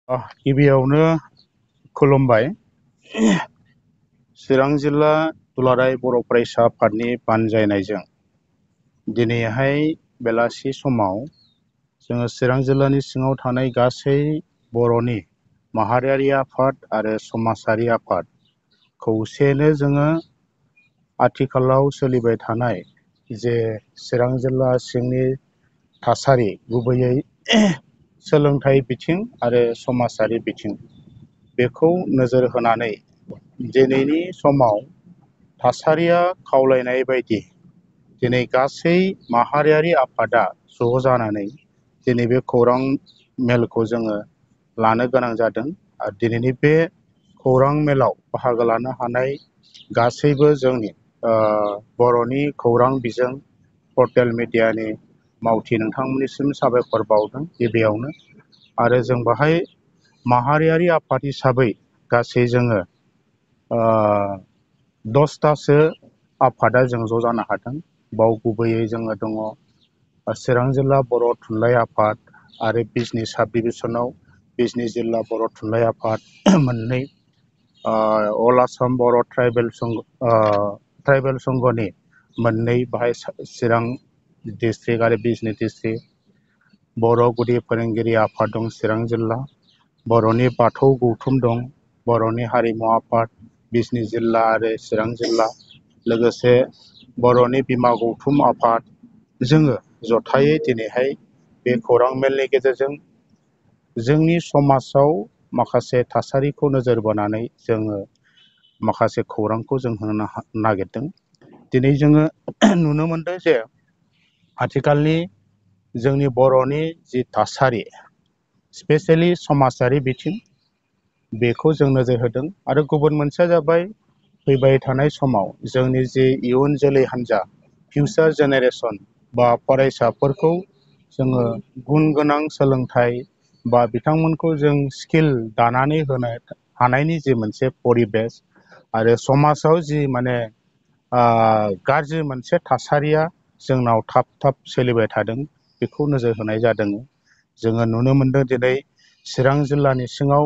गिबियावनो खुलुमबाय। चिरां जिल्ला दुलाराय बर' फरायसा आफादनि बानजायनायजों दिनैहाय बेलासि समाव जोङो चिरां जिल्लानि सिङाव थानाय गासै बर'नि माहारियारि आफाद आरो समाजारि आफाद खौसेनो जोङो आथिखालाव सोलिबाय थानाय जे चिरां जिल्ला सिंनि थासारि, गुबैयै सोलोंथाइ बिथिं आरो समाजारि बिथिं, बेखौ नोजोर होनानै दिनैनि समाव थासारिया खावलायनाय बायदि दिनै गासै माहारियारि आफादा ज' जानानै दिनै बे खौरां मेलखौ जोङो लानो गोनां जादों। आरो दिनैनि बे खौरां मेलाव बाहागो लानो हानाय गासैबो जोंनि बर'नि खौरां बिजों पर्टेल मिडियानि मावथि नोंथांमोननिसिम साबायखर बावदों गिबियावनो। आरो जों बाहाय माहारियारि आफाद हिसाबै गासै जोङो 10थासो आफादा जों ज' जानो हादों। बाव गुबैयै जोङो दङ चिरां जिल्ला बर' थुनलाइ आफाद आरो बिजनि साब डिभिसनाव बिजनि जिल्ला बर' थुनलाइ आफाद मोननै, अल आसाम बर' ट्राइबेल संघनि मोननै, बाहाय चिरां डिस्ट्रिक्ट आरो बिजनि डिस्ट्रिक्ट, बर' गुदि फोरोंगिरि आफाद दं चिरां जिल्ला, बर'नि बाथौ गौथुम दं, बर'नि हारिमु आफाद बिजनि जिल्ला आरो चिरां जिल्ला, लोगोसे बर'नि बिमा गौथुम आफाद, जोङो जथायै दिनैहाय बे खौरां मेलनि गेजेरजों जोंनि समाजाव माखासे थासारिखौ नोजोर बोनानै जोङो माखासे खौरांखौ जों होनो नागिरदों। दिनै जोङो नुनो मोनदों जे आथिखालनि जोंनि बर'नि जि थासारि, स्पेसियेलि समाजारि बिथिं, बेखौ जों नोजोर होदों। आरो गुबुन मोनसेया जाबाय फैबाय थानाय समाव जोंनि जे इयुन जोलै हान्जा, फिउचार जेनेरेसन बा फरायसाफोरखौ जोङो गुन गोनां सोलोंथाइ बा बिथांमोनखौ जों स्किल दानानै होनो हानायनि जि मोनसे परिबेस आरो समाजाव जि गाज्रि मोनसे थासारिया जोंनाव थाब थाब सोलिबाय थादों, बेखौ नोजोर होनाय जादों। जोङो नुनो मोनदों दिनै चिरां जिल्लानि सिङाव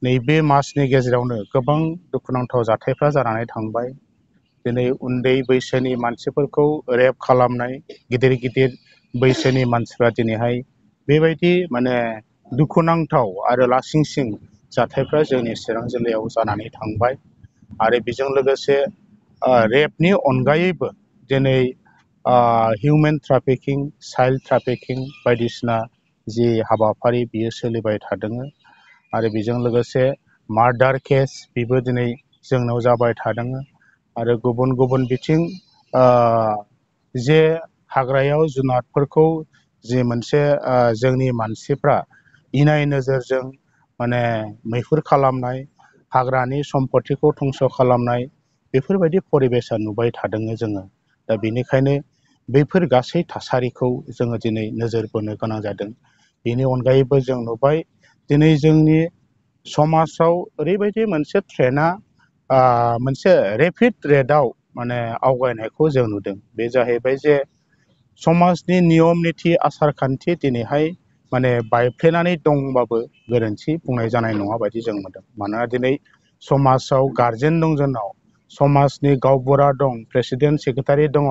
नैबे मासनि गेजेरावनो गोबां दुखुनांथाव जाथायफ्रा जानानै थांबाय। दिनै उन्दै बैसोनि मानसिफोरखौ रेप खालामनाय, गिदिर गिदिर बैसोनि मानसिफ्रा दिनैहाय बेबायदि दुखुनांथाव आरो लासिंसिं जाथायफ्रा जोंनि चिरां जिल्लायाव जानानै थांबाय। आरो बेजों लोगोसे रेपनि अनगायैबो दिनै हिउमेन ट्राफिकिं, चाइल्ड ट्राफिकिं बायदिसिना जि हाबाफारि बियो सोलिबाय थादों। आरो बेजों लोगोसे मार्डार केस, बेबो दिनै जोंनाव जाबाय थादों। आरो गुबुन गुबुन बिथिं जे हाग्रायाव जुनारफोरखौ जि मोनसे जोंनि मानसिफ्रा इनाय नोजोरजों मैहुर खालामनाय, हाग्रानि सम्पतिखौ धंस खालामनाय, बेफोरबायदि परिबेसा नुबाय थादों जोङो। दा बेनिखायनो बैफोर गासै थासारिखौ जोङो दिनै नोजोर बोनो गोनां जादों। बेनि अनगायैबो जों नुबाय दिनै जोंनि समाजाव ओरैबायदि मोनसे ट्रेन्डआ मोनसे रेपिड रेटआव आवगायनायखौ जों नुदों। बे जाहैबाय जे समाजनि नियम निथि आसार खान्थि दिनैहाय बायफ्लेनानै दंबाबो गोरोन्थि बुंनाय जानाय नङा बायदि जों मोनदों। मानोना दिनै समाजाव गार्जेन दं, जोंनाव समाजनि गावबुरा दं, प्रेसिडेन्ट सेक्रेटारि दङ,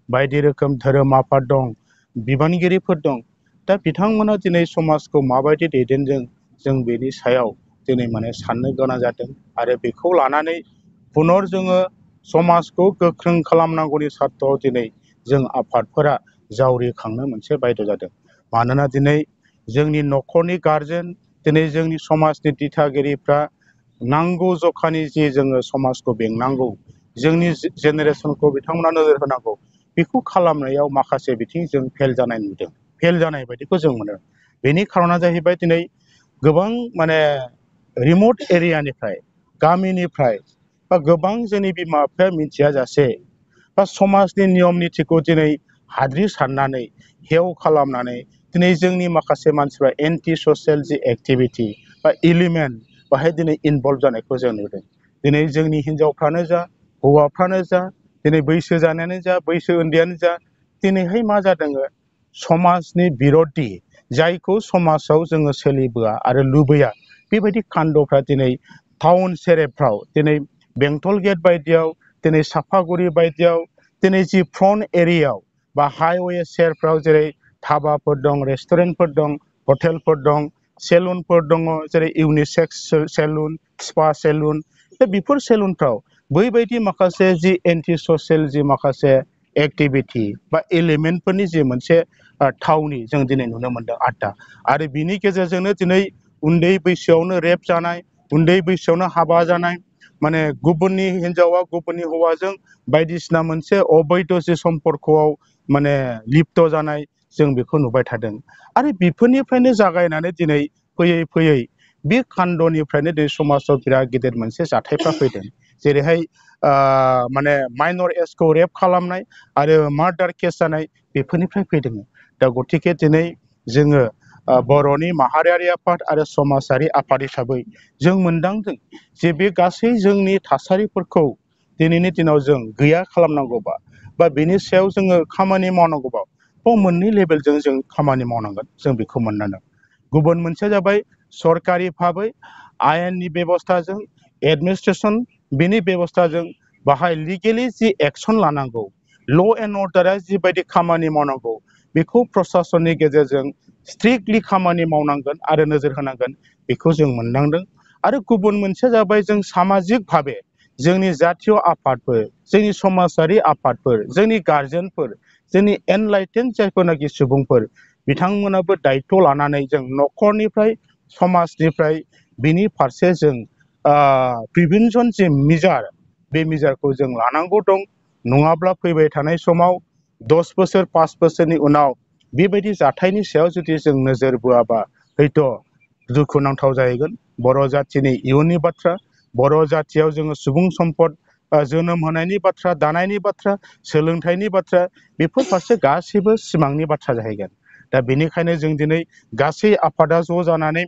बायदि रोखोम धोरोम आफाद दं, बिबानगिरिफोर दं। दा बिथांमोना दिनै समाजखौ माबायदि दैदेनदों, जों बेनि सायाव दिनै साननो गोनां जादों। आरो बेखौ लानानै पुनर जोङो समाजखौ गोख्रों खालामनांगौनि सार्थआव दिनै जों आफादफोरा जावरिखांनो मोनसे बायद' जादों। मानोना दिनै जोंनि न'खरनि गार्जेन, दिनै जोंनि समाजनि दिथागिरिफ्रा नांगौ जखानि जि जोङो समाजखौ बेंनांगौ, जोंनि जेनेरेसनखौ बिथांमोना नोजोर होनांगौ, बेखौ खालामनायाव माखासे बिथिं जों फेल जानाय नुदों, फेल जानाय बायदिखौ जों मोनो। बेनि खारना जाहैबाय दिनै गोबां रिमट एरियानिफ्राय, गामिनिफ्राय बा गोबां जोंनि बिमा बिफाया मिथियाजासे बा समाजनि नियम निथिखौ दिनै हाद्रि सारनानै हेव खालामनानै दिनै जोंनि माखासे मानसिफ्रा एन्टि ससियेल जि एक्टिभिटि बा इलिमेन्ट बाहाय दिनै इनभल्भ जानायखौ जों नुदों। दिनै जोंनि हिनजावफ्रानो जा, हौवाफ्रानो जा, दिनै बैसो जानायानो जा, बैसो उन्दैयानो जा, दिनैहाय मा जादों, समाजनि बिर'धि, जायखौ समाजाव जोङो सोलिबोआ आरो लुबैया, बेबायदि कान्दफ्रा दिनै टाउन सेरेफ्राव दिनै बेंटल गेट बायदियाव दिनै सापागुरि बायदियाव दिनै जि फ्रन्ट एरियायाव बा हाइवे सेरफ्राव जेरै धाबाफोर दं रेस्टुरेन्टफोर दं हटेलफोर दं सेलुनफोर दङ जेरै इउनिसेक्स सेलुन स्पा सेलुन बेफोर सेलुनफ्राव बैबायदि माखासे जि एन्टि ससियेल जि माखासे एक्टिभिटी बा एलिमेन्टफोरनि जि मोनसे थावनि जों दिनै नुनो मोन्दों आड्डा आरो बिनि गेजेरजोंनो दिनै उन्दै बैसोआवनो रेप जानाय उन्दै बैसोआवनो हाबा जानाय माने गुबुननि हिन्जावा गुबुननि हौवाजों बायदिसिना मोनसे अबैध जि सम्पर्कआव माने लिप्त जानाय जों बेखौ नुबाय थादों आरो बेफोरनिफ्रायनो जागायनानै दिनै फैयै फैयै बे कान्दनिफ्रायनो दिनै समाजाव बिराद गिदिर मोनसे जाथायफ्रा फैदों जेरैहाय माने माइनर एजखौ रेप खालामनाय आरो मार्डार केस जानाय बेफोरनिफ्राय फैदों दा गतिके दिनै जोङो बर'नि माहारियारि आफाद आरो समाजारि आफाद हिसाबै जों मोनदांदों जे बे गासै जोंनि थासारिफोरखौ दिनैनि दिनाव जों गैया खालामनांगौबा बा बेनि सायाव जोङो खामानि मावनांगौबा मोननै लेभेलजों जों खामानि मावनांगोन जों बेखौ मोननांगोन गुबुन मोनसेया जाबाय सरकारि भाबै आयेननि बेबस्थाजों एडमिनिस्ट्रेसन बिनि बेबस्थाजों बाहाय लिगेलि जि एक्सन लानांगौ ल' एन्ड अर्डारा जिबायदि खामानि मावनांगौ बेखौ प्रसासननि गेजेरजों स्ट्रिक्टलि खामानि मावनांगोन आरो नोजोर होनांगोन बेखौ जों मोनदांदों आरो गुबुन मोनसेया जाबाय जों सामाजिक भाबे जोंनि जातीय आफादफोर जोंनि समाजारि आफादफोर जोंनि गार्जेनफोर जोंनि एनलाइटेन जायफोरनाखि सुबुंफोर बिथांमोनाबो दायित्व लानानै जों न'खरनिफ्राय समाजनिफ्राय बिनि फारसे जों प्रिभेन्सन जे मिजार बे मिजारखौ जों लानांगौ दं नङाब्ला फैबाय थानाय समाव 10 बोसोर 5 बोसोरनि उनाव बेबायदि जाथायनि सायाव जुदि जों नोजोर बोआबा हयथ' दुखुनांथाव जाहैगोन बर' जाथिनि इयुननि बाथ्रा बर' जाथियाव जोङो सुबुं सम्पद जोनोम होनायनि बाथ्रा दानायनि बाथ्रा सोलोंथाइनि बाथ्रा बेफोर फारसे गासैबो सिमांनि बाथ्रा जाहैगोन दा बेनिखायनो जों दिनै गासै आफादा ज' जानानै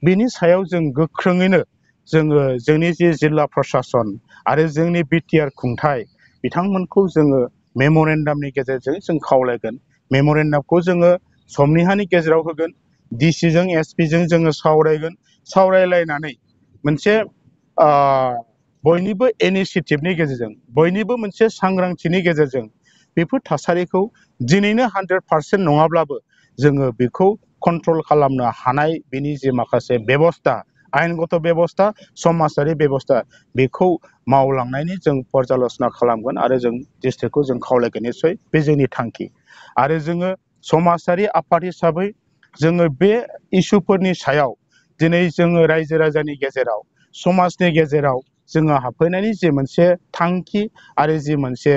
बिनि सायाव जों गोख्रोङैनो जोङो जोंनि जि जिल्ला प्रसासन आरो जोंनि बिटिआर खुंथाय बिथांमोनखौ जोङो मेम'रेन्डामनि गेजेरजों जों खावलायगोन मेम'रेन्डामखौ जोङो समनिहानि गेजेराव होगोन डिसिजों एसपिजों जोङो सावरायलायनानै मोनसे बयनिबो इनिसियेटिभनि गेजेरजों बयनिबो मोनसे सांग्रांथिनि गेजेरजों बेफोर थासारिखौ दिनैनो 100% नङाब्लाबो जोङो बेखौ कन्ट्रल खालामनो हानाय बिनि जे माखासे बेबस्था आयेनगत बेबस्था समाजारि बेबस्था बेखौ मावलांनायनि जों पर्यालोचना खालामगोन आरो जों डिस्ट्रिक्टखौ जों खावलायगोन निस्सय बे जोंनि थांखि आरो जोङो समाजारि आफाद हिसाबै जोङो बे इसुफोरनि सायाव दिनै जोङो रायजो राजानि गेजेराव समाजनि गेजेराव जोङो हाबफैनायनि जे मोनसे थांखि आरो जि मोनसे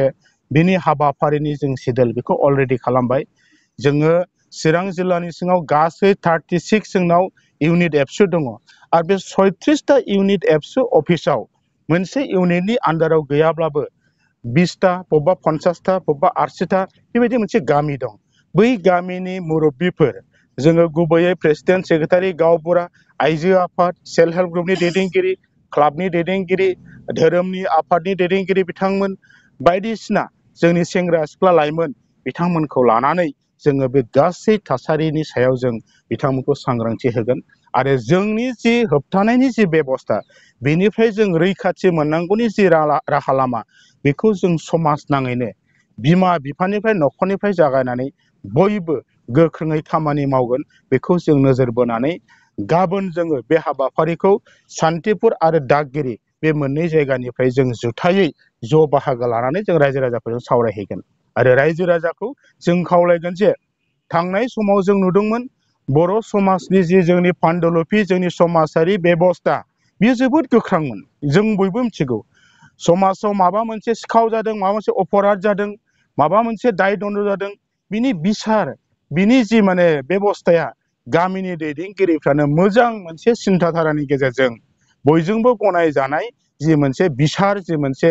बिनि हाबाफारिनि जों सिडुल बेखौ अलरेडि खालामबाय जोङो चिरां जिल्लानि सिङाव गासै 36 जोंनाव इउनिट एबसु दङ आरो बे 36टा इउनिट एबसु अफिसाव मोनसे इउनिटनि आन्दाराव गैयाब्लाबो 20टा बबेबा 50टा बबेबा 80टा बेबायदि मोनसे गामि दं बै गामिनि मुरब्बिफोर जोङो गुबैयै प्रेसिडेन्ट सेक्रेटारि गावबुरा आइजो आफाद सेल्फ हेल्प ग्रुपनि दैदेनगिरि क्लाबनि दैदेनगिरि धोरोमनि आफादनि दैदेनगिरि बिथांमोन बायदिसिना जोंनि सेंग्रा सिख्ला लाइमोन बिथांमोनखौ लानानै जोङो बे गासै थासारिनि सायाव जों बिथांमोनखौ सांग्रांथि होगोन आरो जोंनि जि होबथानायनि जि बेबस्था बेनिफ्राय जों रैखाथि मोननांगौनि जि राहा लामा बेखौ जों समाज नाङैनो बिमा बिफानिफ्राय न'खरनिफ्राय जागायनानै बयबो गोख्रोङै खामानि मावगोन बेखौ जों नोजोर बोनानै गाबोन जोङो बे हाबाफारिखौ सान्तिपुर आरो दागगिरि बे मोननै जायगानिफ्राय जों जुथायै ज' बाहागो लानानै जों रायजो राजाफोरजों सावरायहैगोन आरो रायजो राजाखौ जों खावलायगोन जे थांनाय समाव जों नुदोंमोन बर' समाजनि जि जोंनि पान्डुलिपि जोंनि समाजारि बेबस्था बेयो जोबोद गोख्रोंमोन जों बयबो मिथिगौ समाजाव माबा मोनसे सिखाव जादों माबा मोनसे अपराध जादों माबा मोनसे दाय दन्द जादों बिनि बिसार बिनि जि माने बेबस्थाया गामिनि दैदेनगिरिफ्रानो मोजां मोनसे सिन्थाधारानि गेजेरजों बयजोंबो गनायजानाय जि मोनसे बिसार जि मोनसे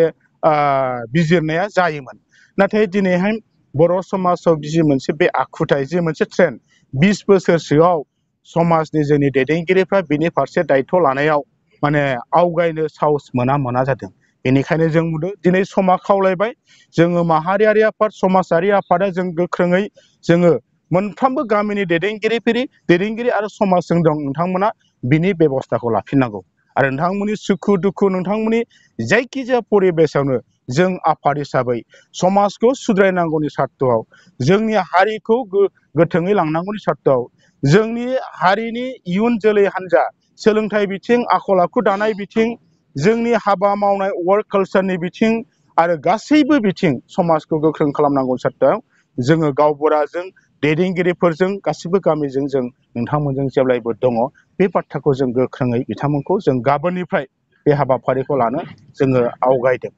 बिजिरनाया जायोमोन नाथाय दिनैहाय बर' समाजाव जि मोनसे बे आखुथाय जि मोनसे ट्रेन्ड 20 बोसोरसोआव समाजनि जोंनि दैदेनगिरिफ्रा बिनि फारसे दायित्व लानायाव माने आवगायनो साहस मोना जादों बेनिखायनो जों नुदों दिनै समा खावलायबाय जोङो माहारियारि आफाद समाजारि आफादा जों गोख्रोङै जोङो मोनफ्रोमबो गामिनि दैदेनगिरि आरो समाजजों दं नोंथांमोना बिनि बेबस्थाखौ लाफिननांगौ आरो नोंथांमोननि सुखु दुखु नोंथांमोननि जायखिजाया परिबेसावनो जों आफाद हिसाबै समाजखौ सुद्रायनांगौनि सार्थआव जोंनि हारिखौ गोथोङै लांनांगौनि सार्थआव जोंनि हारिनि इयुन जोलै हान्जा सोलोंथाइ बिथिं आखल आखु दानाय बिथिं जोंनि हाबा मावनाय वर्क कालचारनि बिथिं आरो गासैबो बिथिं समाजखौ गोख्रों खालामनांगौनि सार्थआव जोङो गावबुराजों दैदेनगिरिफोरजों गासैबो गामिजों जों नोंथांमोनजों जेब्लायबो दङ बे बाथ्राखौ जों गोख्रोङै बिथांमोनखौ जों गाबोननिफ्राय बे हाबाफारिखौ लानो जोङो आवगायदों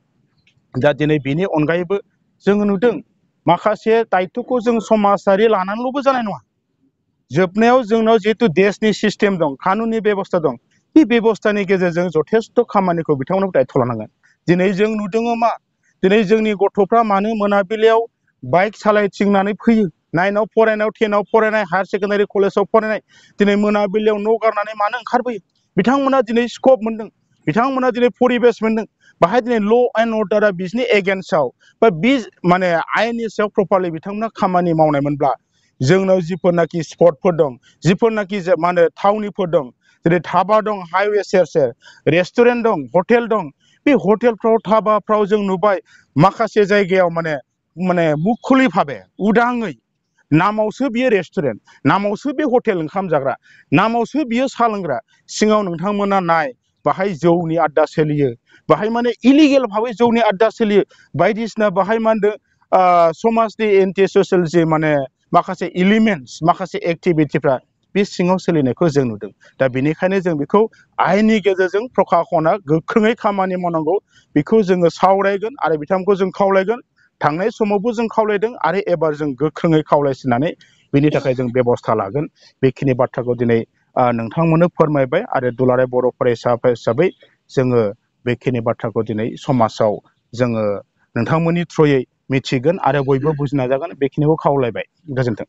दा दिनै बिनि अनगायैबो जोङो नुदों माखासे दायथ'खौ जों समाजारि लानानैल'बो जानाय नङा जोबनायाव जोंनाव जिहेतु देशनि सिस्टेम दं कानुननि बेबस्था दं बे बेबस्थानि गेजेरजों जथेस्थ' खामानिखौ बिथांमोनखौ दायथ' लानांगोन दिनै जों नुदों मा दिनै जोंनि गथ'फ्रा मानो मोनाबिलियाव बाइक सालायथिंनानै फैयो 9आव फरायनायाव 10आव फरायनाय हायार सेकेन्डारि कलेजाव फरायनाय दिनै मोनाबिलियाव न' गारनानै मानो ओंखारबोयो बिथांमोना दिनै स्कप मोनदों बिथांमोना दिनै परिबेस मोनदों बाहाय दिनै ल' एन्ड अर्डारा बिसोरनि एगेन्स्टआव बा बि माने आयेननि सायाव प्रपारलि बिथांमोना खामानि मावनायमोनब्ला जोंनाव जिफोरनाखि स्पटफोर दं जिफोरनाखि मा होनो थावनिफोर दं जेरै धाबा दं हाइवे सेर सेर रेस्टुरेन्ट दं हटेल दं बे हटेलफ्राव धाबाफ्राव जों नुबाय माखासे जायगायाव माने मुखुलि भाबे उदाङै नामावसो बियो रेस्टुरेन्ट नामावसो बे हटेल ओंखाम जाग्रा नामावसो बियो साहा लोंग्रा सिङाव नोंथांमोना नाय बाहाय जौनि आड्डा सोलियो बाहाय माने इलिगेल भाबै जौनि आड्डा सोलियो बायदिसिना बाहाय मा होनदों समाजनि एन्टि ससियेल जे माने माखासे एलिमेन्टस माखासे एक्टिभिटिफ्रा बे सिङाव सोलिनायखौ जों नुदों दा बेनिखायनो जों बेखौ आयेननि गेजेरजों प्रखाखना गोख्रोङै खामानि मावनांगौ बेखौ जोङो सावरायगोन आरो बिथांमोनखौ जों खावलायगोन थांनाय समावबो जों खावलायदों आरो एबार जों गोख्रोङै खावलायसिनानै बिनि थाखाय जों बेबस्था लागोन बेखिनि बाथ्राखौ दिनै नोंथांमोननो फोरमायबाय आरो दुलाराय बर' फरायसा हिसाबै जोङो बेखिनि बाथ्राखौ दिनै समाजाव जोङो नोंथांमोननि थ्रुयै मिथिगोन आरो बयबो बुजिनो नाजागोन बेखिनिखौ खावलायबाय गोजोन्थों